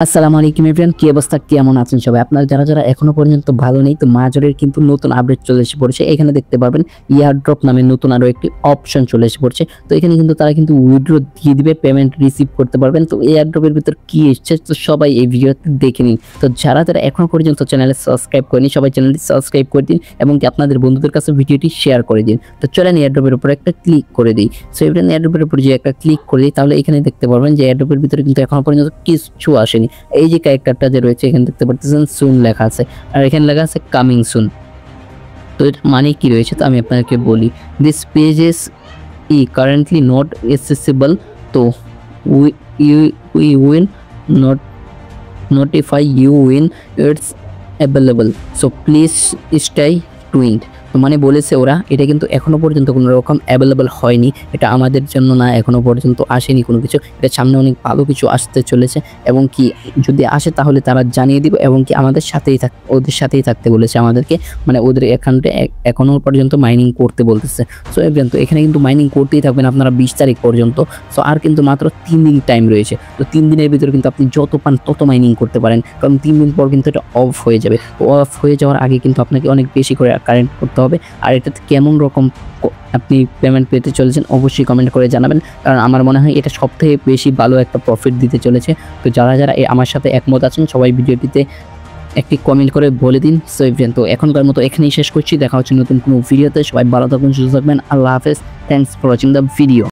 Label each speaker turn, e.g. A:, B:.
A: আসসালামু আলাইকুম এভরিওয়ান, কি অবস্থা, কেমন আছেন সবাই? আপনারা যারা এখনো পর্যন্ত ভালো নেই, তো মাজরের কিন্তু নতুন আপডেট চলে এসে পড়েছে। এখানে দেখতে পারবেন এয়ারড্রপ নামে নতুন আরো একটি অপশন চলে এসে পড়ছে। তো এখানে কিন্তু তারা কিন্তু উইথড্র দিয়ে দিবে, পেমেন্ট রিসিভ করতে পারবেন। তো এয়ারড্রপের ভিতর কি এসেছে তো সবাই এই ভিডিওতে দেখে নিন। তো যারা এখনো পর্যন্ত চ্যানেলে সাবস্ক্রাইব করেনি, সবাই চ্যানেলটি সাবস্ক্রাইব করে দিন এবং কি আপনাদের বন্ধুদের কাছে ভিডিওটি শেয়ার করে দিন। তো চলেন এয়ারড্রপের উপর একটা ক্লিক করে দিই। সো এভরিওয়ান, এয়ারড্রপের উপর যে একটা ক্লিক করে দিই, তাহলে এখানে দেখতে পারবেন যে এয়ারড্রপের ভিতরে কিন্তু এখনো পর্যন্ত কিছু আসেনি। এই যে ক্যারেক্টারটা যে রয়েছে এখানে দেখতে পাচ্ছেন সুন লেখা আছে, আর এখানে লেখা আছে কামিং সুন। তো এর মানে কি রয়েছে তো আমি আপনাদেরকে বলি। This pages currently not accessible, তো we will not notify you when it's available, so please stay tuned। তো মানে বলেছে ওরা এটা কিন্তু এখনো পর্যন্ত কোনো রকম অ্যাভেলেবল হয়নি, এটা আমাদের জন্য না, এখনো পর্যন্ত আসেনি কোনো কিছু। এটা সামনে অনেক ভালো কিছু আসতে চলেছে এবং কি যদি আসে তাহলে তারা জানিয়ে দিব এবং কি আমাদের ওদের সাথেই থাকতে বলেছে আমাদেরকে, মানে ওদের অ্যাকাউন্টে এখনো পর্যন্ত মাইনিং করতে বলতেছে। সো তো এখানে কিন্তু মাইনিং করতেই থাকবেন আপনারা 20 তারিখ পর্যন্ত। সো আর কিন্তু মাত্র 3 দিন টাইম রয়েছে। তো 3 দিনের ভিতরে কিন্তু আপনি যত পান তত মাইনিং করতে পারেন, কারণ 3 দিন পর কিন্তু এটা অফ হয়ে যাবে। অফ হয়ে যাওয়ার আগে কিন্তু আপনাকে অনেক বেশি করে কারেন্ট করতে হবে। আর এটাতে কেমন রকম আপনি পেমেন্ট পেতে চলেছেন অবশ্যই কমেন্ট করে জানাবেন, কারণ আমার মনে হয় এটা সবথেকে বেশি ভালো একটা প্রফিট দিতে চলেছে। তো যারা আমার সাথে একমত আছেন সবাই ভিডিওটিতে একটি কমেন্ট করে বলে দিন। সো তো এখনকার মতো এখানেই শেষ করছি, দেখা হচ্ছে নতুন কোনো ভিডিওতে। সবাই ভালো থাকবেন, সুস্থ থাকবেন, আল্লাহ হাফেজ, thanks for watching the video.